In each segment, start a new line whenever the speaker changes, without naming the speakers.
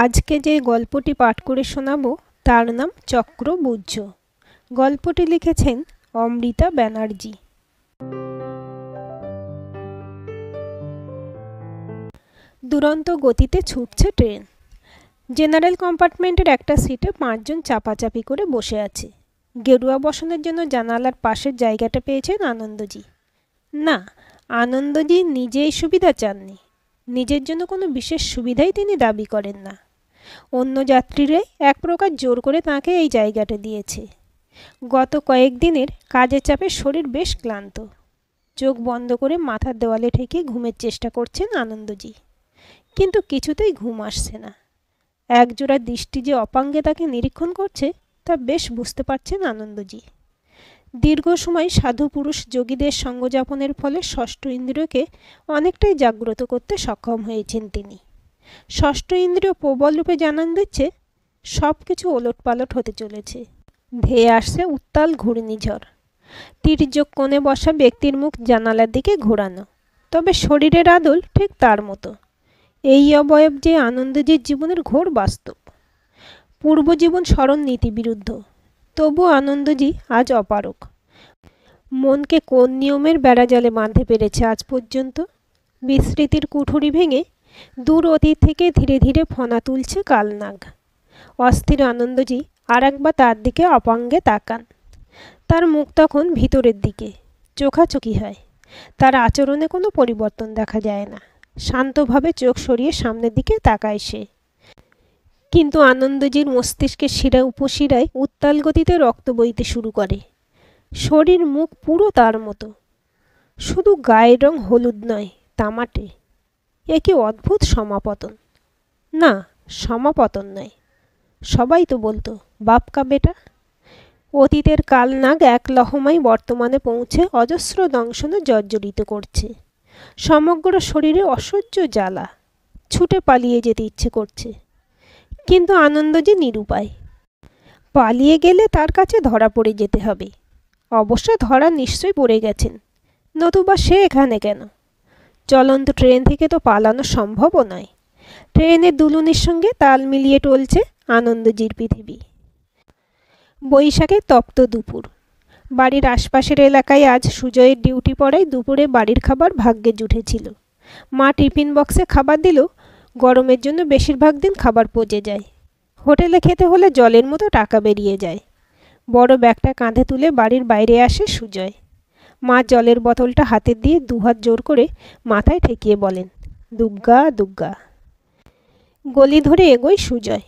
আজকে যে গল্পটি পাঠ করে শোনাবো তার নাম চক্রবুজ্জ। গল্পটি লিখেছেন অমৃতা ব্যানার্জি। দুরন্ত গতিতে ছুটছে ট্রেন। জেনারেল কম্পার্টমেন্টের একটা সিটে 5 জন চাপাচাপি করে বসে আছে। গেরুয়া বসনের জন্য জানালার পাশের জায়গাটা পেয়েছেন আনন্দজি। না, আনন্দজি নিজে এই সুবিধা চাননি। নিজের জন্য কোনো বিশেষ সুবিধাই তিনি দাবি করেন না। অন্য যাত্রীরাই এক প্রকার জোর করে তাঁকে এই জায়গাটা দিয়েছে। গত কয়েকদিনের কাজের চাপে শরীর বেশ ক্লান্ত। চোখ বন্ধ করে মাথার দেওয়ালে ঠেকে ঘুমের চেষ্টা করছেন আনন্দজি, কিন্তু কিছুতেই ঘুম আসছে না। একজোড়া দৃষ্টি যে অপাঙ্গে তাকে নিরীক্ষণ করছে তা বেশ বুঝতে পারছেন আনন্দজি। দীর্ঘ সময় সাধু পুরুষ যোগীদের সঙ্গযাপনের ফলে ষষ্ঠ ইন্দ্রিয়কে অনেকটাই জাগ্রত করতে সক্ষম হয়েছেন তিনি। ষষ্ঠ ইন্দ্রিয় প্রবল রূপে জানান দিচ্ছে সব কিছু ওলটপালট হতে চলেছে। ধেয়ে আসছে উত্তাল ঘূর্ণিঝড়। তির্যক কোণে বসা ব্যক্তির মুখ জানালার দিকে ঘোরানো, তবে শরীরের আদল ঠিক তার মতো। এই অবয়ব যে আনন্দজির জীবনের ঘোর বাস্তব। পূর্বজীবন স্মরণ নীতিবিরুদ্ধ, তবু আনন্দজি আজ অপারক। মনকে কোন নিয়মের বেড়াজালে বাঁধতে পেরেছে আজ পর্যন্ত? বিস্মৃতির কুঠুরি ভেঙে দূর অতীত থেকে ধীরে ধীরে ফনা তুলছে কালনাগ। অস্থির আনন্দজি আর একবার তার দিকে অপাঙ্গে তাকান। তার মুখ তখন ভিতরের দিকে, চোখাচোখি হয়। তার আচরণে কোনো পরিবর্তন দেখা যায় না। শান্তভাবে চোখ সরিয়ে সামনের দিকে তাকায় সে। কিন্তু আনন্দজির মস্তিষ্কের শিরা উপশিরায় উত্তাল গতিতে রক্ত বইতে শুরু করে। শরীর মুখ পুরো তার মতো, শুধু গায়ের রং হলুদ নয়, তামাটে। এ কি অদ্ভুত সমাপতন! না, সমাপতন নয়। সবাই তো বলতো বাপকা বেটা। অতীতের কালনাগ এক লহমায় বর্তমানে পৌঁছে অজস্র দংশনে জর্জরিত করছে। সমগ্র শরীরে অসহ্য জ্বালা, ছুটে পালিয়ে যেতে ইচ্ছে করছে। কিন্তু আনন্দজি নিরুপায়। পালিয়ে গেলে তার কাছে ধরা পড়ে যেতে হবে। অবশ্য ধরা নিশ্চয়ই পড়ে গেছেন, নতুবা সে এখানে কেন? চলন্ত ট্রেন থেকে তো পালানো সম্ভবও নয়। ট্রেনের দুলুনির সঙ্গে তাল মিলিয়ে টলছে আনন্দজির পৃথিবী। বৈশাখে তপ্ত দুপুর। বাড়ির আশপাশের এলাকায় আজ সুজয়ের ডিউটি পড়ায় দুপুরে বাড়ির খাবার ভাগ্যে জুটেছিল। মা টিফিন বক্সে খাবার দিলেও গরমের জন্য বেশিরভাগ দিন খাবার পচে যায়। হোটেলে খেতে হলে জলের মতো টাকা বেরিয়ে যায়। বড় ব্যাগটা কাঁধে তুলে বাড়ির বাইরে আসে সুজয়। মা জলের বোতলটা হাতে দিয়ে দুহাত জোর করে মাথায় ঠেকিয়ে বলেন, দুগ্গা দুগ্গা। গলি ধরে এগোয় সুজয়।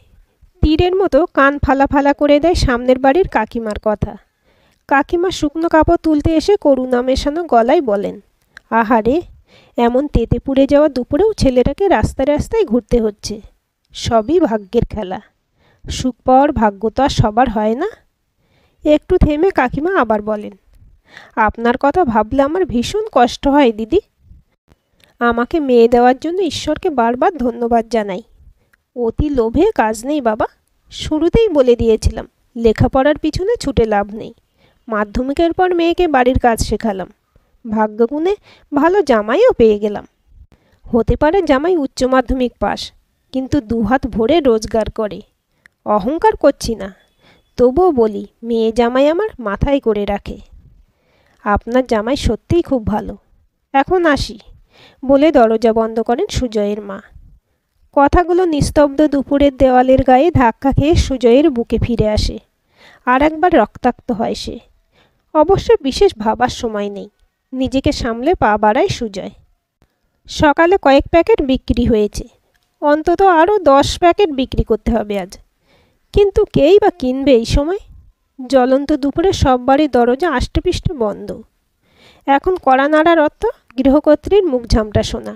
তীরের মতো কান ফালা ফালা করে দেয় সামনের বাড়ির কাকিমার কথা। কাকিমা শুকনো কাপড় তুলতে এসে করুণা মেশানো গলায় বলেন, আহারে, এমন তেতে পুড়ে যাওয়া দুপুরেও ছেলেটাকে রাস্তায় রাস্তায় ঘুরতে হচ্ছে। সবই ভাগ্যের খেলা। সুখ পাওয়ার ভাগ্য তো আর সবার হয় না। একটু থেমে কাকিমা আবার বলেন, আপনার কথা ভাবলে আমার ভীষণ কষ্ট হয় দিদি। আমাকে মেয়ে দেওয়ার জন্য ঈশ্বরকে বারবার ধন্যবাদ জানাই। অতি লোভে কাজ নেই বাবা। শুরুতেই বলে দিয়েছিলাম লেখাপড়ার পিছনে ছুটে লাভ নেই। মাধ্যমিকের পর মেয়েকে বাড়ির কাজ শেখালাম। ভাগ্যগুণে ভালো জামাইও পেয়ে গেলাম। হতে পারে জামাই উচ্চ মাধ্যমিক পাস, কিন্তু দুহাত ভরে রোজগার করে। অহংকার করছি না, তবুও বলি মেয়ে জামাই আমার মাথায় করে রাখে। আপনার জামাই সত্যিই খুব ভালো। এখন আসি বলে দরজা বন্ধ করেন সুজয়ের মা। কথাগুলো নিস্তব্ধ দুপুরের দেওয়ালের গায়ে ধাক্কা খেয়ে সুজয়ের বুকে ফিরে আসে। আর একবার রক্তাক্ত হয় সে। অবশ্য বিশেষ ভাবার সময় নেই। নিজেকে সামলে পা বাড়ায় সুজয়। সকালে কয়েক প্যাকেট বিক্রি হয়েছে। অন্তত আরও 10 প্যাকেট বিক্রি করতে হবে আজ। কিন্তু কেই বা কিনবে এই সময়? জ্বলন্ত দুপুরে সব বাড়ির দরজা আষ্টেপৃষ্টে বন্ধ। এখন কড়া নাড়ার অর্থ গৃহকর্ত্রীর মুখ ঝামটা শোনা।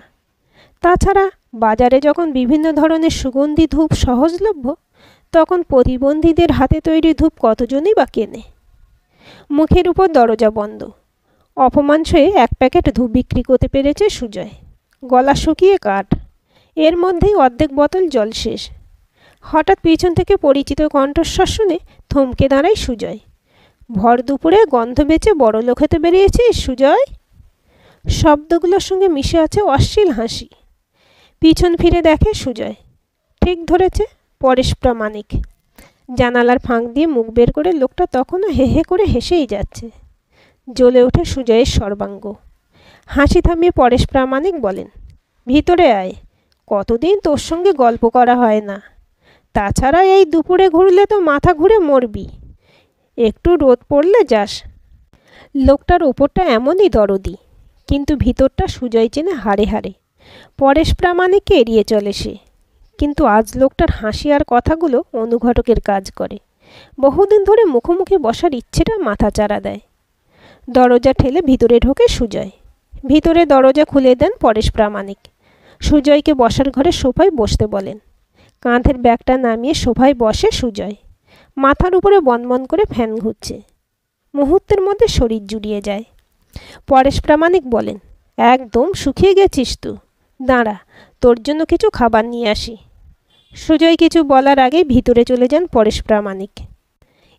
তাছাড়া বাজারে যখন বিভিন্ন ধরনের সুগন্ধি ধূপ সহজলভ্য, তখন প্রতিবন্ধীদের হাতে তৈরি ধূপ কতজনই বা কেনে? মুখের উপর দরজা বন্ধ। অপমান সয়ে 1 প্যাকেট ধূপ বিক্রি করতে পেরেছে সুজয়। গলা শুকিয়ে কাঠ। এর মধ্যেই অর্ধেক বোতল জল শেষ। হঠাৎ পিছন থেকে পরিচিত কণ্ঠস্বর শুনে থমকে দাঁড়ায় সুজয়। ভর দুপুরে গন্ধ বেচে বড়লোক হতে বেরিয়েছিস সুজয়? শব্দগুলোর সঙ্গে মিশে আছে অশ্লীল হাসি। পিছন ফিরে দেখে সুজয়। ঠিক ধরেছে, পরেশ প্রামাণিক। জানালার ফাঁক দিয়ে মুখ বের করে লোকটা তখনও হে হে করে হেসেই যাচ্ছে। জ্বলে ওঠে সুজয়ের সর্বাঙ্গ। হাসি থামিয়ে পরেশ প্রামাণিক বলেন, ভিতরে আয়, কতদিন তোর সঙ্গে গল্প করা হয় না। তাছাড়া এই দুপুরে ঘুরলে তো মাথা ঘুরে মরবি, একটু রোদ পড়লে যাস। লোকটার ওপরটা এমনই দরদি, কিন্তু ভিতরটা সুজয় চেনে হাড়ে হাড়ে। পরেশ প্রামাণিককে এড়িয়ে চলে সে, কিন্তু আজ লোকটার হাসি আর কথাগুলো অনুঘটকের কাজ করে। বহুদিন ধরে মুখোমুখি বসার ইচ্ছেটা মাথাচাড়া দেয়। দরজা ঠেলে ভিতরে ঢোকে সুজয়। ভিতরে দরজা খুলে দেন পরেশ প্রামাণিক। সুজয়কে বসার ঘরে সোফায় বসতে বলেন। কাঁধের ব্যাগটা নামিয়ে সোফায় বসে সুজয়। মাথার উপরে বনবন করে ফ্যান ঘুরছে। মুহূর্তের মধ্যে শরীর জুড়িয়ে যায়। পরেশ প্রামাণিক বলেন, একদম শুকিয়ে গেছিস তুই, দাঁড়া, তোর জন্য কিছু খাবার নিয়ে আসি। সুজয় কিছু বলার আগেই ভিতরে চলে যান পরেশ প্রামাণিক।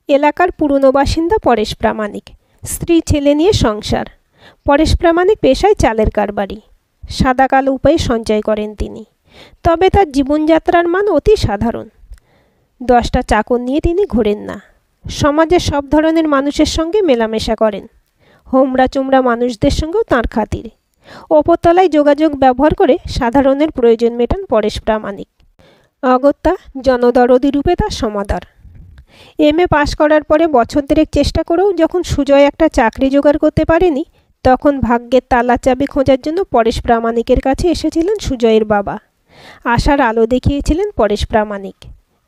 এলাকার পুরনো বাসিন্দা পরেশ প্রামাণিক, স্ত্রী ছেলে নিয়ে সংসার। পরেশ প্রামাণিক পেশায় চালের কারবারি। সাদা কালো উপায়ে সঞ্চয় করেন তিনি, তবে তার জীবনযাত্রার মান অতি সাধারণ। 10টা চাকর নিয়ে তিনি ঘোরেন না। সমাজের সব ধরনের মানুষের সঙ্গে মেলামেশা করেন। হোমরা চোমরা মানুষদের সঙ্গেও তাঁর খাতির। ওপরতলায় যোগাযোগ ব্যবহার করে সাধারণের প্রয়োজন মেটান পরেশ প্রামাণিক। অগত্যা জনদরদি রূপে তার সমাদর। MA পাশ করার পরে বছর দেড়েক চেষ্টা করেও যখন সুজয় একটা চাকরি জোগাড় করতে পারেনি, তখন ভাগ্যের তালা চাবি খোঁজার জন্য পরেশ প্রামাণিকের কাছে এসেছিলেন সুজয়ের বাবা। আশার আলো দেখিয়েছিলেন পরেশ প্রামাণিক।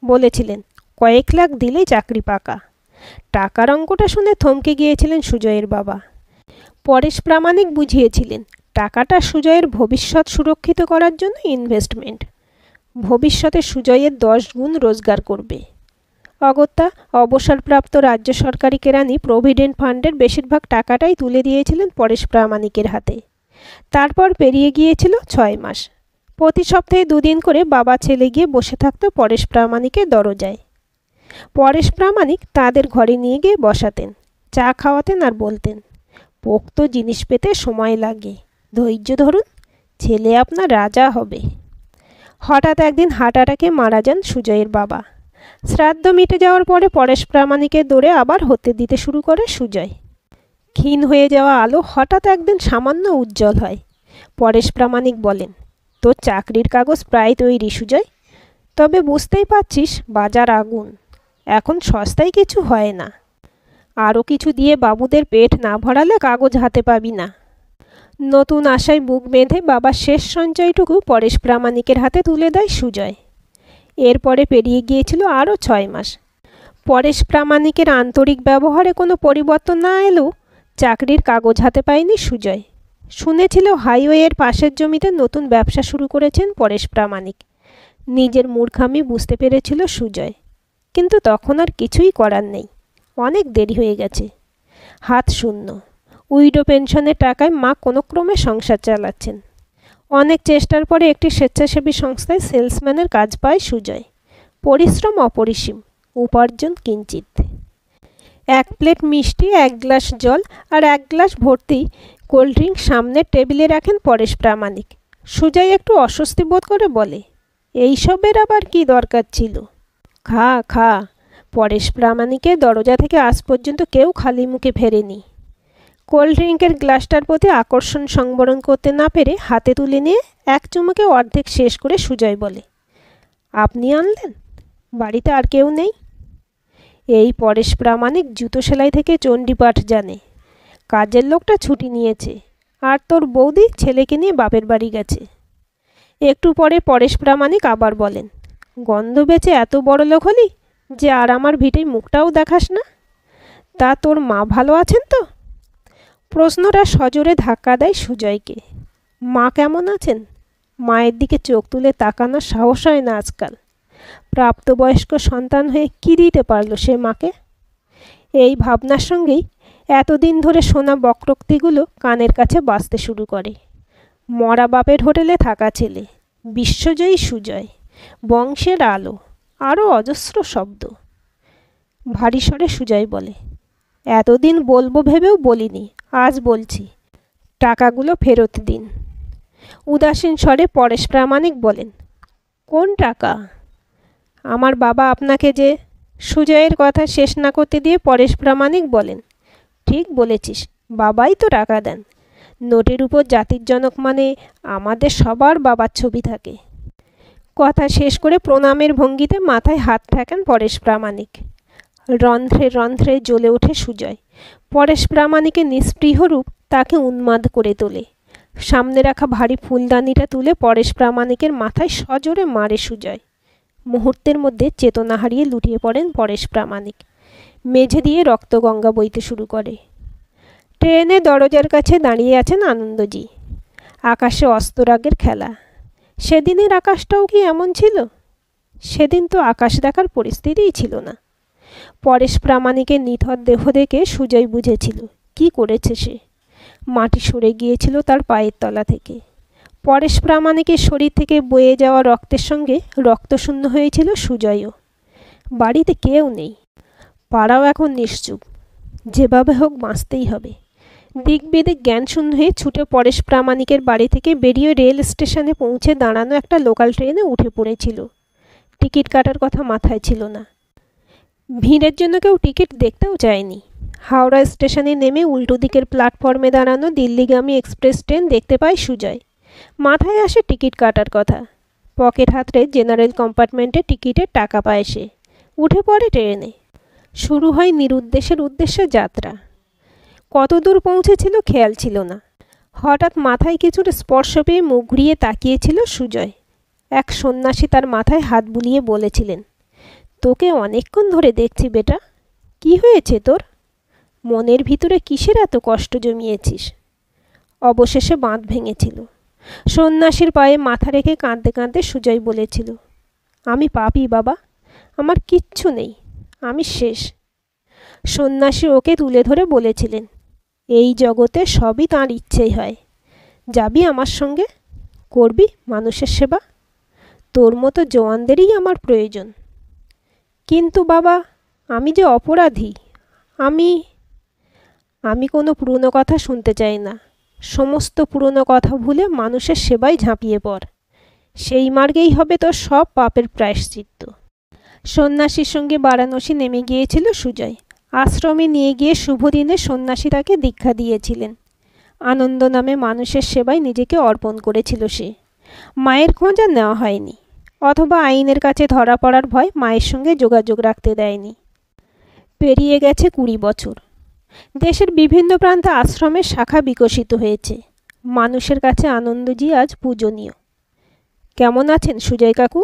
বলেছিলেন, কয়েক লাখ দিলেই চাকরি পাকা। টাকার অঙ্কটা শুনে থমকে গিয়েছিলেন সুজয়ের বাবা। পরেশ প্রামাণিক বুঝিয়েছিলেন, টাকাটা সুজয়ের ভবিষ্যৎ সুরক্ষিত করার জন্য ইনভেস্টমেন্ট। ভবিষ্যতে সুজয়ের 10 গুণ রোজগার করবে। অগত্যা অবসরপ্রাপ্ত রাজ্য সরকারি কেরানি প্রভিডেন্ট ফান্ডের বেশিরভাগ টাকাটাই তুলে দিয়েছিলেন পরেশ প্রামাণিকের হাতে। তারপর পেরিয়ে গিয়েছিল 6 মাস। প্রতি সপ্তাহে 2 দিন করে বাবা ছেলে গিয়ে বসে থাকতো পরেশ প্রামাণিকের দরজায়। পরেশ প্রামাণিক তাদের ঘরে নিয়ে গিয়ে বসাতেন, চা খাওয়াতেন আর বলতেন, পোক্ত জিনিস পেতে সময় লাগে, ধৈর্য ধরুন, ছেলে আপনার রাজা হবে। হঠাৎ একদিন হার্ট অ্যাটাকে মারা যান সুজয়ের বাবা। শ্রাদ্ধ মিটে যাওয়ার পরে পরেশ প্রামাণিকের দৌড়ে আবার হতে দিতে শুরু করে সুজয়। ক্ষীণ হয়ে যাওয়া আলো হঠাৎ একদিন সামান্য উজ্জ্বল হয়। পরেশ প্রামাণিক বলেন, তোর চাকরির কাগজ প্রায় তৈরি সুজয়, তবে বুঝতেই পারছিস বাজার আগুন, এখন সস্তায় কিছু হয় না। আরও কিছু দিয়ে বাবুদের পেট না ভরালে কাগজ হাতে পাবি না। নতুন আশায় বুক বেঁধে বাবার শেষ সঞ্চয়টুকু পরেশ প্রামাণিকের হাতে তুলে দেয় সুজয়। এরপরে পেরিয়ে গিয়েছিল আরও 6 মাস। পরেশ প্রামাণিকের আন্তরিক ব্যবহারে কোনো পরিবর্তন না এলেও চাকরির কাগজ হাতে পায়নি সুজয়। শুনেছিল হাইওয়ের পাশের জমিতে নতুন ব্যবসা শুরু করেছেন পরেশ প্রামাণিক। নিজের মূর্খামি বুঝতে পেরেছিল সুজয়, কিন্তু তখন আর কিছুই করার নেই। অনেক দেরি হয়ে গেছে। হাত শূন্য। উইডো পেনশনের টাকায় মা কোনো ক্রমে সংসার চালাচ্ছেন। অনেক চেষ্টার পরে একটি স্বেচ্ছাসেবী সংস্থায় সেলসম্যানের কাজ পায় সুজয়। পরিশ্রম অপরিসীম, উপার্জন কিঞ্চিত। 1 প্লেট মিষ্টি, 1 গ্লাস জল আর 1 গ্লাস ভর্তি কোল্ড ড্রিঙ্ক সামনের টেবিলে রাখেন পরেশ প্রামাণিক। সুজয় একটু অস্বস্তি বোধ করে বলে, এইসবের আবার কি দরকার ছিল? খা খা। পরেশ প্রামাণিকের দরজা থেকে আজ পর্যন্ত কেউ খালি মুখে ফেরেনি। কোল্ড ড্রিঙ্কের গ্লাসটার প্রতি আকর্ষণ সংবরণ করতে না পেরে হাতে তুলে নিয়ে এক চুমুকে অর্ধেক শেষ করে সুজয় বলে, আপনি আনলেন? বাড়িতে আর কেউ নেই? এই পরেশ প্রামাণিক জুতো সেলাই থেকে চণ্ডীপাঠ জানে। কাজের লোকটা ছুটি নিয়েছে, আর তোর বৌদি ছেলেকে নিয়ে বাপের বাড়ি গেছে। একটু পরে পরেশ প্রামাণিক আবার বলেন, গন্ধ বেচে এত বড় লোক হলি যে আর আমার ভিটেই মুখটাও দেখাস না। তা তোর মা ভালো আছেন তো? প্রশ্নটা সজোরে ধাক্কা দেয় সুজয়কে। মা কেমন আছেন? মায়ের দিকে চোখ তুলে তাকানোর সাহস হয় না আজকাল। প্রাপ্তবয়স্ক সন্তান হয়ে কী দিতে পারল সে মাকে? এই ভাবনার সঙ্গেই এতদিন ধরে শোনা বক্রোক্তিগুলো কানের কাছে বাজতে শুরু করে। মরা বাপের হোটেলে থাকা ছেলে, বিশ্বজয়ী সুজয়, বংশের আলো, আরও অজস্র শব্দ। ভারী স্বরে সুজয় বলে, এতদিন বলবো ভেবেও বলিনি, আজ বলছি, টাকাগুলো ফেরত দিন। উদাসীন স্বরে পরেশ প্রামাণিক বলেন, কোন টাকা? আমার বাবা আপনাকে যে... সুজয়ের কথা শেষ না করতে দিয়ে পরেশ প্রামাণিক বলেন, ঠিক বলেছিস, বাবাই তো টাকা দেন। নোটের উপর জাতির জনক মানে আমাদের সবার বাবার ছবি থাকে। কথা শেষ করে প্রণামের ভঙ্গিতে মাথায় হাত ঠেকান পরেশ প্রামাণিক। রন্ধ্রে রন্ধ্রে জ্বলে ওঠে সুজয়। পরেশ প্রামাণিকের নিস্পৃহ রূপ তাকে উন্মাদ করে তোলে। সামনে রাখা ভারী ফুলদানিটা তুলে পরেশ প্রামাণিকের মাথায় সজোরে মারে সুজয়। মুহূর্তের মধ্যে চেতনা হারিয়ে লুটিয়ে পড়েন পরেশ প্রামাণিক। মেঝে দিয়ে রক্তগঙ্গা বইতে শুরু করে। ট্রেনে দরজার কাছে দাঁড়িয়ে আছেন আনন্দজি। আকাশে অস্তরাগের খেলা। সেদিনের আকাশটাও কি এমন ছিল? সেদিন তো আকাশ দেখার পরিস্থিতিই ছিল না। পরেশ প্রামাণিকের নিথর দেহ দেখে সুজয় বুঝেছিল কি করেছে সে। মাটি সরে গিয়েছিল তার পায়ের তলা থেকে। পরেশ প্রামাণিকের শরীর থেকে বয়ে যাওয়া রক্তের সঙ্গে রক্তশূন্য হয়েছিল সুজয়ও। বাড়িতে কেউ নেই। পাড়াও এখন নিশ্চুপ। যেভাবে হোক বাঁচতেই হবে। দিক বেদিক জ্ঞানশূন্য হয়ে ছুটে পরেশ প্রামাণিকের বাড়ি থেকে বেরিয়ে রেল স্টেশনে পৌঁছে দাঁড়ানো একটা লোকাল ট্রেনে উঠে পড়েছিল। টিকিট কাটার কথা মাথায় ছিল না। ভিড়ের জন্য কেউ টিকিট দেখতেও চায়নি। হাওড়া স্টেশনে নেমে উল্টো দিকের প্ল্যাটফর্মে দাঁড়ানো দিল্লিগামী এক্সপ্রেস ট্রেন দেখতে পায় সুজয়। মাথায় আসে টিকিট কাটার কথা। পকেট হাতড়ে জেনারেল কম্পার্টমেন্টে টিকিটের টাকা পায় সে। উঠে পড়ে ট্রেনে। শুরু হয় নিরুদ্দেশের উদ্দেশ্যে যাত্রা। কত দূর পৌঁছেছিল খেয়াল ছিল না। হঠাৎ মাথায় কিছুর স্পর্শ পেয়ে মুখ ঘুরিয়ে তাকিয়েছিল সুজয়। এক সন্ন্যাসী তার মাথায় হাত বুলিয়ে বলেছিলেন, তোকে অনেকক্ষণ ধরে দেখছি বেটা। কি হয়েছে তোর? মনের ভিতরে কিসের এত কষ্ট জমিয়েছিস? অবশেষে বাঁধ ভেঙেছিল। সন্ন্যাসীর পায়ে মাথা রেখে কাঁদতে কাঁদতে সুজয় বলেছিল, আমি পাপী বাবা, আমার কিচ্ছু নেই, আমি শেষ। সন্ন্যাসী ওকে তুলে ধরে বলেছিলেন, এই জগতে সবই তাঁর ইচ্ছেই হয়। যাবি আমার সঙ্গে? করবি মানুষের সেবা? তোর মতো জওয়ানদেরই আমার প্রয়োজন। কিন্তু বাবা, আমি যে অপরাধী। আমি কোনো পুরনো কথা শুনতে চাই না। সমস্ত পুরনো কথা ভুলে মানুষের সেবায় ঝাঁপিয়ে পড়। সেই মার্গেই হবে তোর সব পাপের প্রায়শ্চিত্ত। সন্ন্যাসীর সঙ্গে বারাণসী নেমে গিয়েছিল সুজয়। আশ্রমে নিয়ে গিয়ে শুভদিনে সন্ন্যাসী তাকে দীক্ষা দিয়েছিলেন। আনন্দ নামে মানুষের সেবায় নিজেকে অর্পণ করেছিল সে। মায়ের খোঁজ আর নেওয়া হয়নি, অথবা আইনের কাছে ধরা পড়ার ভয় মায়ের সঙ্গে যোগাযোগ রাখতে দেয়নি। পেরিয়ে গেছে 20 বছর। দেশের বিভিন্ন প্রান্তে আশ্রমের শাখা বিকশিত হয়েছে। মানুষের কাছে আনন্দজি আজ পূজনীয়। কেমন আছেন সুজয় কাকু?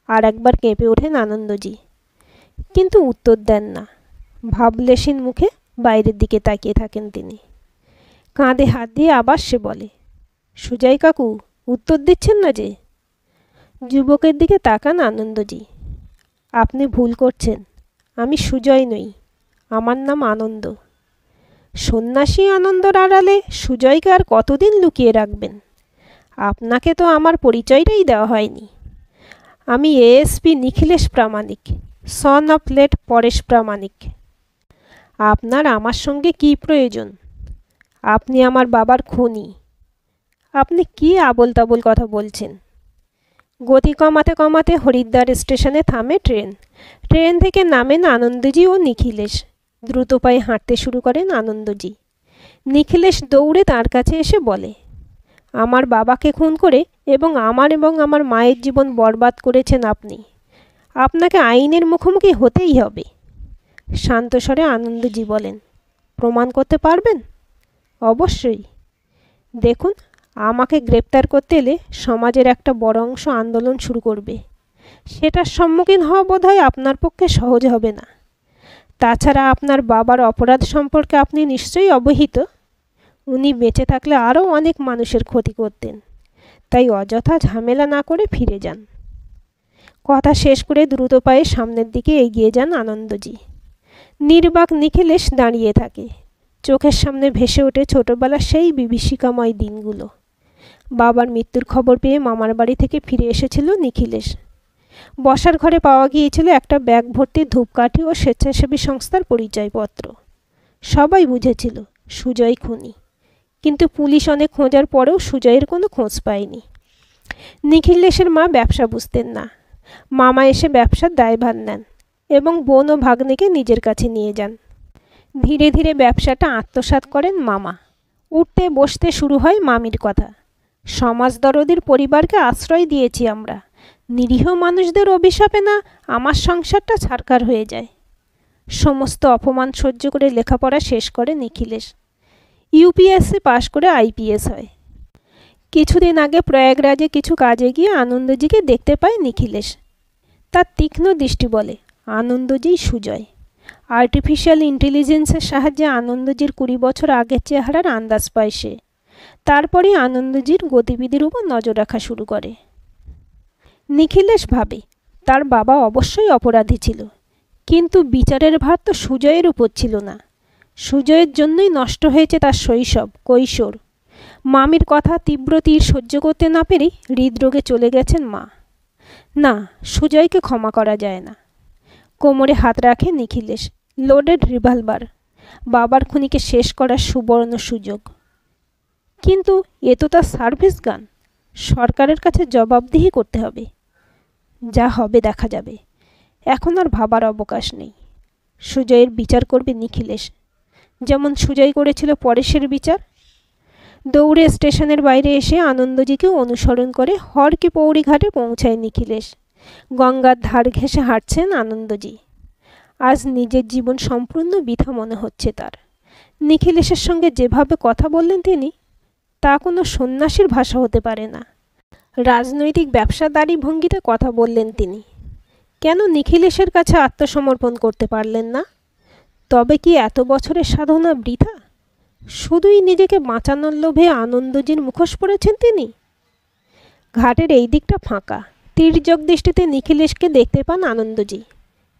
আর একবার কেঁপে ওঠেন আনন্দজি। কিন্তু উত্তর দেন না। ভাবলেশীন মুখে বাইরের দিকে তাকিয়ে থাকেন তিনি। কাঁধে হাত দিয়ে আবার সে বলে, সুজয় কাকু, উত্তর দিচ্ছেন না যে? যুবকের দিকে তাকান আনন্দজি। আপনি ভুল করছেন। আমি সুজয় নই, আমার নাম আনন্দ। সন্ন্যাসী আনন্দর আড়ালে সুজয়কে আর কতদিন লুকিয়ে রাখবেন? আপনাকে তো আমার পরিচয়টাই দেওয়া হয়নি। আমি ASP Nikhilesh Pramanik, son of late Paresh Pramanik. আপনার আমার সঙ্গে কি প্রয়োজন? আপনি আমার বাবার খুনি। আপনি কি আবোল তাবোল কথা বলছেন? গতি কমাতে কমাতে হরিদ্বার স্টেশনে থামে ট্রেন। ট্রেন থেকে নামেন আনন্দজি ও নিখিলেশ। দ্রুত পায়ে হাঁটতে শুরু করেন আনন্দজি। নিখিলেশ দৌড়ে তার কাছে এসে বলে, আমার বাবাকে খুন করে এবং আমার মায়ের জীবন বরবাদ করেছেন আপনি। আপনাকে আইনের মুখোমুখি হতেই হবে। শান্ত স্বরে আনন্দজি বলেন, প্রমাণ করতে পারবেন? অবশ্যই। দেখুন, আমাকে গ্রেপ্তার করতে এলে সমাজের একটা বড় অংশ আন্দোলন শুরু করবে। সেটার সম্মুখীন হওয়া বোধহয় আপনার পক্ষে সহজ হবে না। তাছাড়া আপনার বাবার অপরাধ সম্পর্কে আপনি নিশ্চয়ই অবহিত। উনি বেঁচে থাকলে আরও অনেক মানুষের ক্ষতি করতেন। তাই অযথা ঝামেলা না করে ফিরে যান। কথা শেষ করে দ্রুত পায়ে সামনের দিকে এগিয়ে যান আনন্দজি। নির্বাক নিখিলেশ দাঁড়িয়ে থাকে। চোখের সামনে ভেসে ওঠে ছোটবেলার সেই বিভীষিকাময় দিনগুলো। বাবার মৃত্যুর খবর পেয়ে মামার বাড়ি থেকে ফিরে এসেছিল নিখিলেশ। বসার ঘরে পাওয়া গিয়েছিল একটা ব্যাগ ভর্তি ধূপকাঠি ও স্বেচ্ছাসেবী সংস্থার পরিচয়পত্র। সবাই বুঝেছিল সুজয় খুনি, কিন্তু পুলিশ অনেক খোঁজার পরেও সুজয়ের কোনো খোঁজ পায়নি। নিখিলেশের মা ব্যবসা বুঝতেন না। মামা এসে ব্যবসার দায়ভার নেন এবং বোন ও ভাগ্নেকে নিজের কাছে নিয়ে যান। ধীরে ধীরে ব্যবসাটা আত্মসাৎ করেন মামা। উঠতে বসতে শুরু হয় মামির কথা। সমাজদরদির পরিবারকে আশ্রয় দিয়েছি আমরা, নিরীহ মানুষদের অভিশাপে না আমার সংসারটা ছারখার হয়ে যায়। সমস্ত অপমান সহ্য করে লেখাপড়া শেষ করে নিখিলেশ। ইউপিএসসি পাশ করে আইপিএস হয়। কিছুদিন আগে প্রয়াগরাজে কিছু কাজে গিয়ে আনন্দজিকে দেখতে পায় নিখিলেশ। তার তীক্ষ্ণ দৃষ্টি বলে, আনন্দজি সুজয়। আর্টিফিশিয়াল ইন্টেলিজেন্সের সাহায্যে আনন্দজির 20 বছর আগের চেহারার আন্দাজ পায় সে। তারপরেই আনন্দজির গতিবিধির উপর নজর রাখা শুরু করে। নিখিলেশ ভাবে তার বাবা অবশ্যই অপরাধী ছিল, কিন্তু বিচারের ভার তো সুজয়ের উপর ছিল না। সুজয়ের জন্যই নষ্ট হয়েছে তার শৈশব, কৈশোর। মামির কথা তীব্র তীর সহ্য করতে না পেরেই হৃদরোগে চলে গেছেন মা। না, সুজয়কে ক্ষমা করা যায় না। কোমরে হাত রাখে নিখিলেশ। লোডেড রিভলভার, বাবার খুনিকে শেষ করার সুবর্ণ সুযোগ। কিন্তু এ তো তার সার্ভিস গান, সরকারের কাছে জবাবদিহি করতে হবে। যা হবে দেখা যাবে, এখন আর ভাবার অবকাশ নেই। সুজয়ের বিচার করবে নিখিলেশ, যেমন সুজয় করেছিল পরেশের বিচার। দৌড়ে স্টেশনের বাইরে এসে আনন্দজিকে অনুসরণ করে হরকি পৌড়ি ঘাটে পৌঁছায় নিখিলেশ। গঙ্গার ধার ঘেঁষে হাঁটছেন আনন্দজি। আজ নিজের জীবন সম্পূর্ণ বৃথা মনে হচ্ছে তার। নিখিলেশের সঙ্গে যেভাবে কথা বললেন তিনি, তা কোনো সন্ন্যাসীর ভাষা হতে পারে না। রাজনৈতিক ব্যবসাদারী ভঙ্গিতে কথা বললেন তিনি। কেন নিখিলেশের কাছে আত্মসমর্পণ করতে পারলেন না? তবে কি এত বছরের সাধনা বৃথা? শুধুই নিজেকে বাঁচানোর লোভে আনন্দজির মুখোশ পড়েছেন তিনি। ঘাটের এই দিকটা ফাঁকা। তির্যক দৃষ্টিতে নিখিলেশকে দেখতে পান আনন্দজি।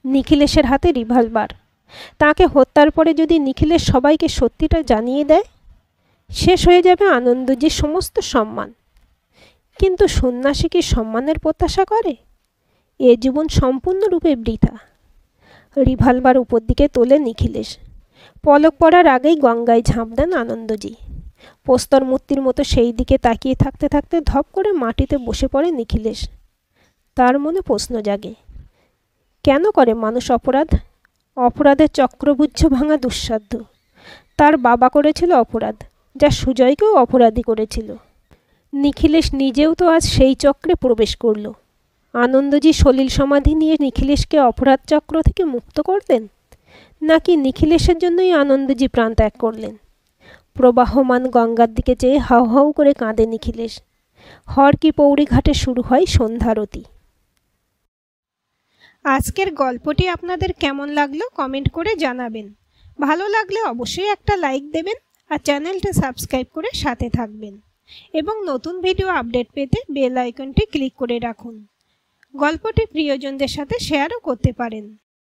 নিখিলেশের হাতে রিভলভার। তাকে হত্যার পরে যদি নিখিলেশ সবাইকে সত্যিটা জানিয়ে দেয়, শেষ হয়ে যাবে আনন্দজির সমস্ত সম্মান। কিন্তু সন্ন্যাসী কি সম্মানের প্রত্যাশা করে? এ জীবন সম্পূর্ণরূপে বৃথা। রিভলভার উপর দিকে তোলে নিখিলেশ। পলক পড়ার আগেই গঙ্গায় ঝাঁপ দেন আনন্দজি। প্রস্তর মূর্তির মতো সেই দিকে তাকিয়ে থাকতে থাকতে ধপ করে মাটিতে বসে পড়ে নিখিলেশ। তার মনে প্রশ্ন জাগে, কেন করে মানুষ অপরাধ? অপরাধের চক্রবুচ্ছ ভাঙা দুঃসাধ্য। তার বাবা করেছিল অপরাধ, যা সুজয়কেও অপরাধী করেছিল। নিখিলেশ নিজেও তো আজ সেই চক্রে প্রবেশ করল। আনন্দজি সলিল সমাধি নিয়ে নিখিলেশকে অপরাধ চক্র থেকে মুক্ত করলেন, নাকি নিখিলেশের জন্যই আনন্দজি প্রাণ ত্যাগ করলেন? প্রবাহমান গঙ্গার দিকে চেয়ে হাউ হাউ করে কাঁদে নিখিলেশ। হরকি পৌড়ি ঘাটে শুরু হয় সন্ধ্যারতি। আজকের গল্পটি আপনাদের কেমন লাগলো কমেন্ট করে জানাবেন। ভালো লাগলে অবশ্যই একটা লাইক দেবেন আর চ্যানেলটা সাবস্ক্রাইব করে সাথে থাকবেন এবং নতুন ভিডিও আপডেট পেতে বেল আইকনটি ক্লিক করে রাখুন। গল্পটি প্রিয়জনদের সাথে শেয়ারও করতে পারেন।